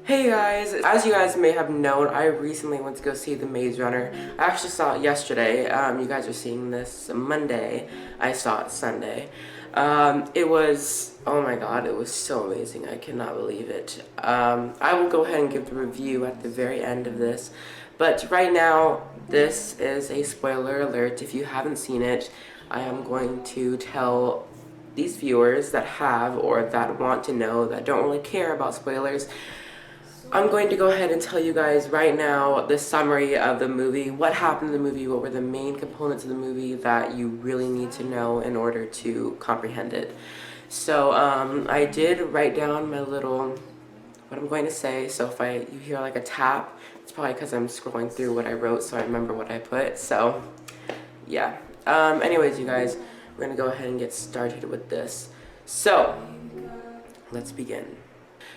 Hey guys, as you guys may have known, I recently went to go see The Maze Runner. I actually saw it yesterday. You guys are seeing this Monday. I saw it Sunday. It was, oh my god, it was so amazing. I cannot believe it. I will go ahead and give the review at the very end of this. But right now, this is a spoiler alert. If you haven't seen it, I am going to tell these viewers that have or that want to know, that don't really care about spoilers, I'm going to go ahead and tell you guys right now the summary of the movie, what happened in the movie, what were the main components of the movie that you really need to know in order to comprehend it. So I did write down my little, what I'm going to say, so if you hear like a tap, it's probably because I'm scrolling through what I wrote so I remember what I put, so yeah. Anyways, you guys, we're going to go ahead and get started with this. So, let's begin.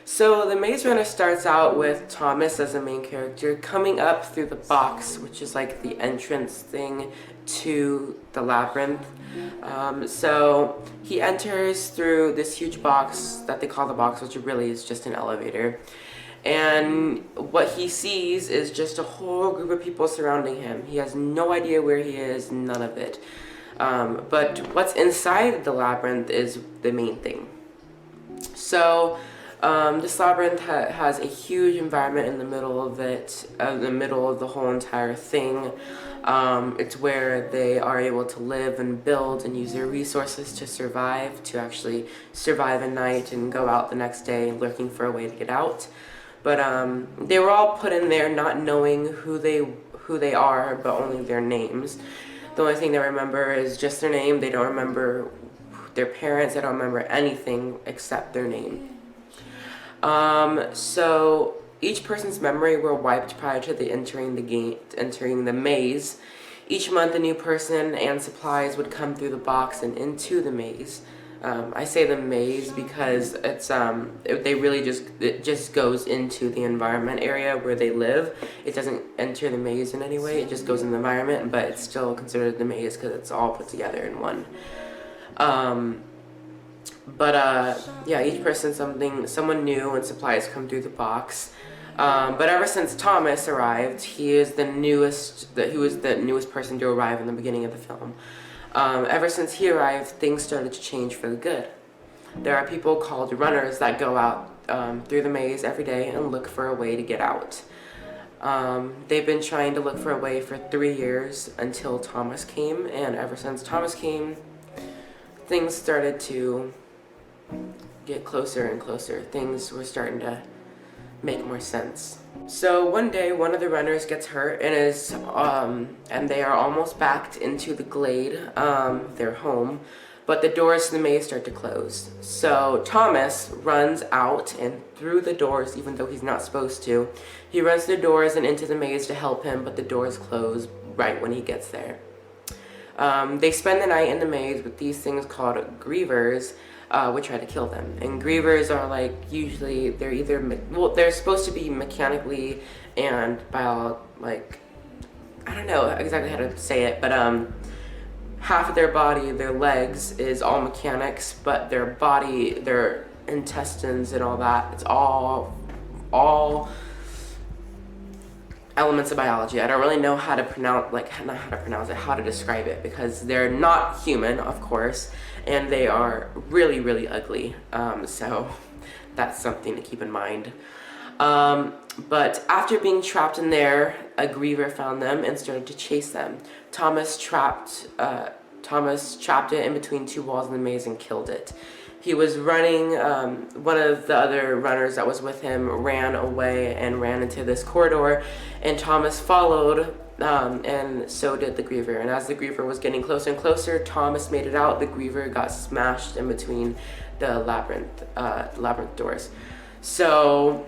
So the Maze Runner starts out with Thomas as the main character coming up through the box, which is like the entrance thing to the labyrinth. So he enters through this huge box that they call the box, which really is just an elevator. And what he sees is just a whole group of people surrounding him. He has no idea where he is, none of it. But what's inside the labyrinth is the main thing. So this labyrinth has a huge environment in the middle of it, in the middle of the whole entire thing. It's where they are able to live and build and use their resources to survive, to actually survive a night and go out the next day looking for a way to get out. But they were all put in there not knowing who they are, but only their names. The only thing they remember is just their name. They don't remember their parents. They don't remember anything except their name. So each person's memory were wiped prior to entering the maze. Each month a new person and supplies would come through the box and into the maze. I say the maze because it just goes into the environment area where they live. It doesn't enter the maze in any way, it just goes in the environment, but it's still considered the maze because it's all put together in one. Yeah, each person someone new and supplies come through the box. But ever since Thomas arrived, he was the newest person to arrive in the beginning of the film. Ever since he arrived, things started to change for the good. There are people called runners that go out through the maze every day and look for a way to get out. They've been trying to look for a way for 3 years until Thomas came, and ever since Thomas came, things started to get closer and closer. Things were starting to make more sense. So one day, one of the runners gets hurt and they are almost backed into the glade, their home, but the doors to the maze start to close. So Thomas runs out and through the doors, even though he's not supposed to. He runs through the doors and into the maze to help him, but the doors close right when he gets there. They spend the night in the maze with these things called grievers, which try to kill them. And grievers are usually they're supposed to be mechanically and I don't know exactly how to say it, but half of their body, their legs, is all mechanics, but their body, their intestines and all that, it's all elements of biology. I don't really know how to how to describe it, because they're not human, of course, and they are really, really ugly. So that's something to keep in mind. But after being trapped in there, a griever found them and started to chase them. Thomas trapped it in between two walls in the maze and killed it. He was running, one of the other runners that was with him ran away and ran into this corridor, and Thomas followed, and so did the griever. And as the griever was getting closer and closer, Thomas made it out. The griever got smashed in between the labyrinth doors. So,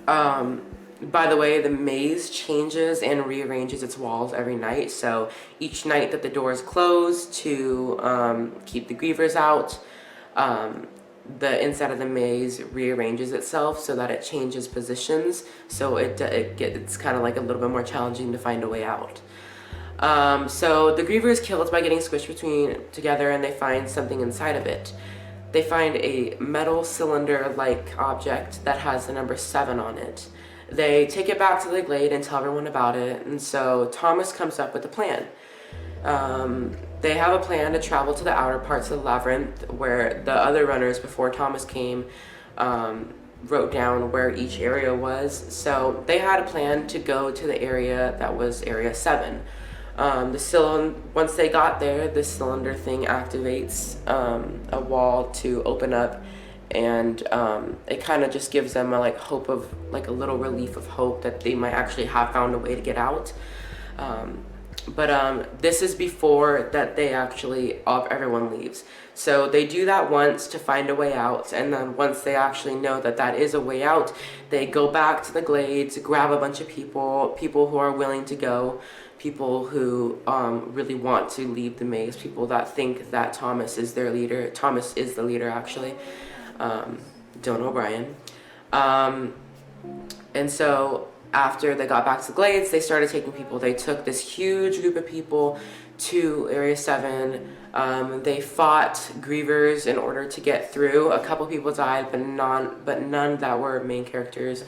by the way, the maze changes and rearranges its walls every night. So each night that the doors close to keep the grievers out, the inside of the maze rearranges itself so that it changes positions. So it's kind of like a little bit more challenging to find a way out. So the griever is killed by getting squished together, and they find something inside of it. they find a metal cylinder-like object that has the number 7 on it. They take it back to the glade and tell everyone about it, and so Thomas comes up with a plan. They have a plan to travel to the outer parts of the labyrinth where the other runners before Thomas came wrote down where each area was. So they had a plan to go to the area that was Area 7. Once they got there, the cylinder thing activates a wall to open up, and it kind of just gives them a a little relief of hope that they might actually have found a way to get out. But this is before that they actually everyone leaves. So they do that once to find a way out, and then once they actually know that that is a way out, they go back to the glades, grab a bunch of people who are willing to go, people who really want to leave the maze, people that think that Thomas is their leader. Thomas is the leader, actually. Dylan O'Brien. And so after they got back to the glades, they started taking people. They took this huge group of people to Area 7. They fought grievers in order to get through. A couple people died, but none that were main characters.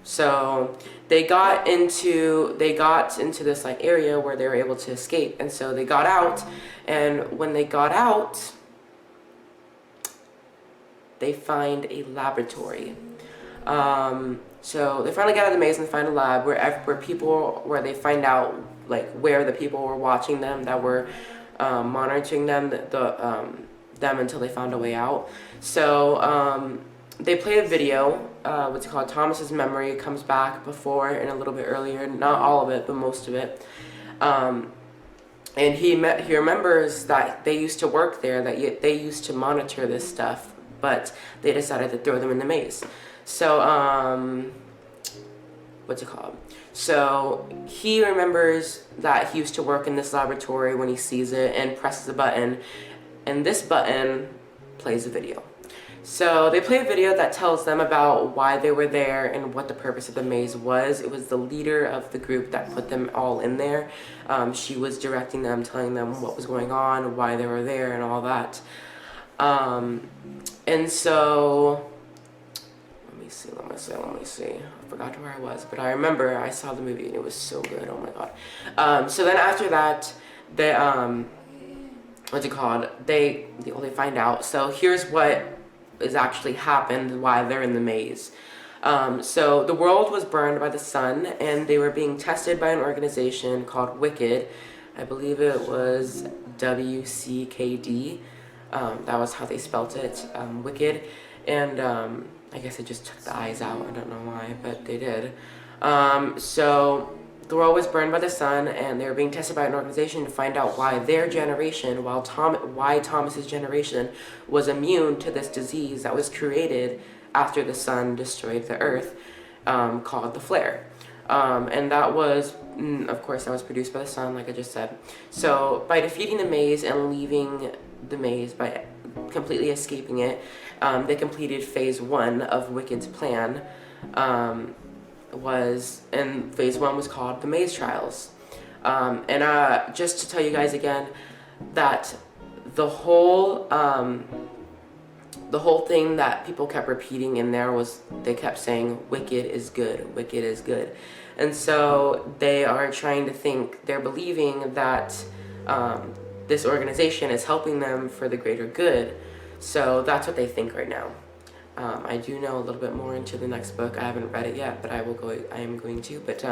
So they got into this area where they were able to escape, and so they got out. And when they got out, they find a laboratory. So they finally get out of the maze and find a lab where they find out where the people were watching them, that were monitoring them, them until they found a way out. So they play a video, what's it called? Thomas's memory comes back before and a little bit earlier, not all of it, but most of it. And he remembers that they used to work there, that they used to monitor this stuff, but they decided to throw them in the maze. So, what's it called? So he remembers that he used to work in this laboratory when he sees it and presses a button, and this button plays a video. So they play a video that tells them about why they were there and what the purpose of the maze was. It was the leader of the group that put them all in there. She was directing them, telling them what was going on, why they were there, and all that. And so, let me see. I forgot where I was, but I remember I saw the movie and it was so good. Oh my god. So then after that, they what's it called? They find out. So here's what is actually happened while they're in the maze. So the world was burned by the sun, and they were being tested by an organization called Wicked. I believe it was WCKD. That was how they spelt it, Wicked. And I guess they just took the eyes out. I don't know why, but they did. So the world was burned by the sun, and they were being tested by an organization to find out why their generation, why Thomas's generation was immune to this disease that was created after the sun destroyed the earth, called the flare. And that was, of course, that was produced by the sun, like I just said. So by defeating the maze and leaving the maze, by completely escaping it, they completed phase 1 of Wicked's plan. And phase 1 was called the Maze Trials. And just to tell you guys again that the whole thing that people kept repeating in there was, they kept saying, Wicked is good, Wicked is good. And so they are trying to think, they're believing that this organization is helping them for the greater good. So that's what they think right now. I do know a little bit more into the next book. I haven't read it yet, but I am going to. But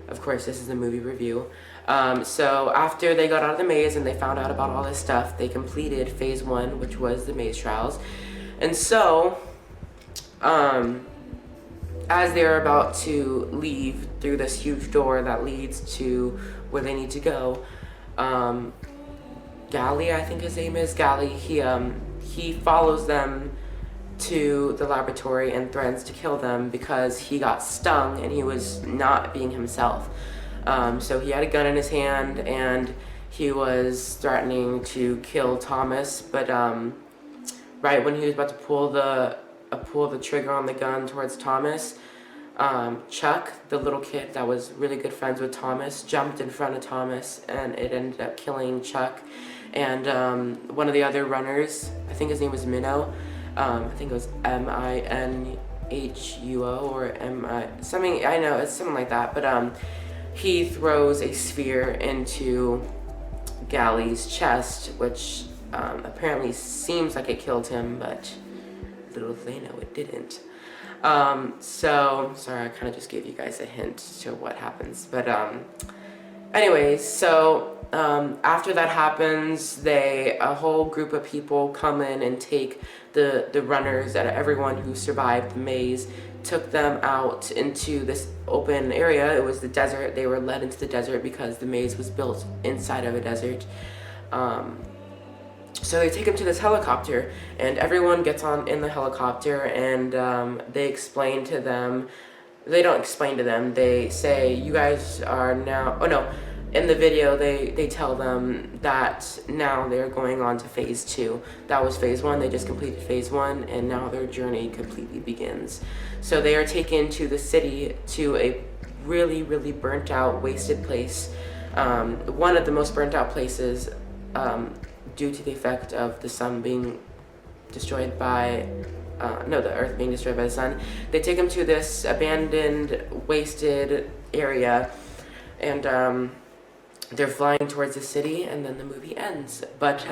of course, this is a movie review. So after they got out of the maze and they found out about all this stuff, they completed phase 1, which was the Maze Trials. And so, as they're about to leave through this huge door that leads to where they need to go, Gally, I think his name is Gally, he follows them to the laboratory and threatens to kill them because he got stung and he was not being himself. So he had a gun in his hand and he was threatening to kill Thomas, but right when he was about to pull the trigger on the gun towards Thomas, Chuck, the little kid that was really good friends with Thomas, jumped in front of Thomas, and it ended up killing Chuck. and one of the other runners, I think his name was Minnow. I think it was Minhuo or something. I know it's something like that. But he throws a sphere into Galley's chest, which apparently seems like it killed him, but little do they know it didn't. So sorry, I kind of just gave you guys a hint to what happens. But anyways, so after that happens, a whole group of people come in and take the runners and everyone who survived the maze, took them out into this open area. It was the desert. They were led into the desert because the maze was built inside of a desert. So they take them to this helicopter, and everyone gets on in the helicopter, and they explain to them. They don't explain to them. They say, you guys are now... Oh, no. In the video, they tell them that now they're going on to phase 2. That was phase 1. They just completed phase 1, and now their journey completely begins. So they are taken to the city, to a really, really burnt out, wasted place. One of the most burnt out places due to the effect of the sun being destroyed by... the earth being destroyed by the sun. They take them to this abandoned, wasted area, and they're flying towards the city, and then the movie ends. But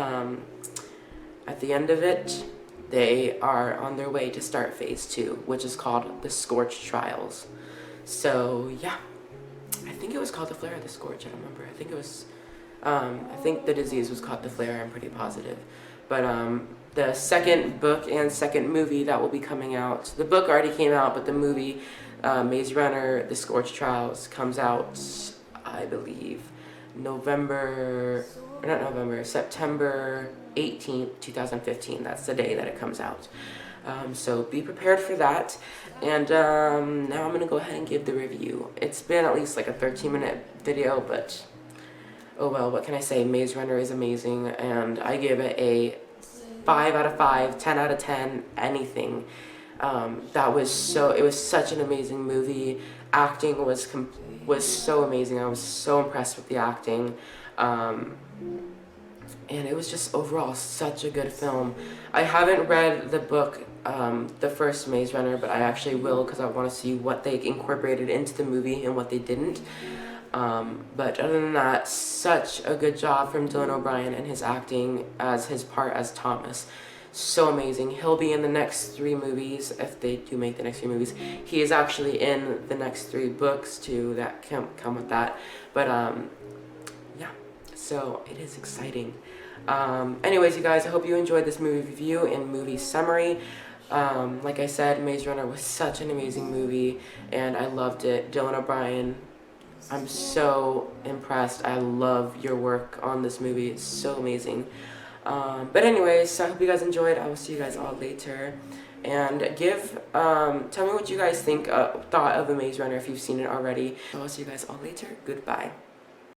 at the end of it, they are on their way to start phase 2, which is called the Scorch Trials. So yeah, I think it was called the Flare of the Scorch. I don't remember. I think it was. I think the disease was called the Flare. I'm pretty positive. But the second book and second movie that will be coming out. The book already came out, but the movie, Maze Runner: The Scorch Trials, comes out, I believe, September 18th, 2015. That's the day that it comes out. So be prepared for that. And now I'm going to go ahead and give the review. It's been at least like a 13-minute video, but oh well, what can I say? Maze Runner is amazing, and I give it a 5 out of 5, 10 out of 10, anything. It was such an amazing movie. Acting was so amazing. I was so impressed with the acting. And it was just overall such a good film. I haven't read the book, the first Maze Runner, but I actually will, because I want to see what they incorporated into the movie and what they didn't. But other than that, such a good job from Dylan O'Brien and his acting as his part as Thomas. So amazing. He'll be in the next 3 movies, if they do make the next 3 movies. He is actually in the next 3 books too that come with that. But yeah, so it is exciting. Anyways, you guys, I hope you enjoyed this movie review and movie summary. Like I said, Maze Runner was such an amazing movie, and I loved it. Dylan O'Brien, I'm so impressed. I love your work on this movie. It's so amazing. But anyways, I hope you guys enjoyed. I will see you guys all later. And tell me what you guys thought of The Maze Runner if you've seen it already. I will see you guys all later. Goodbye.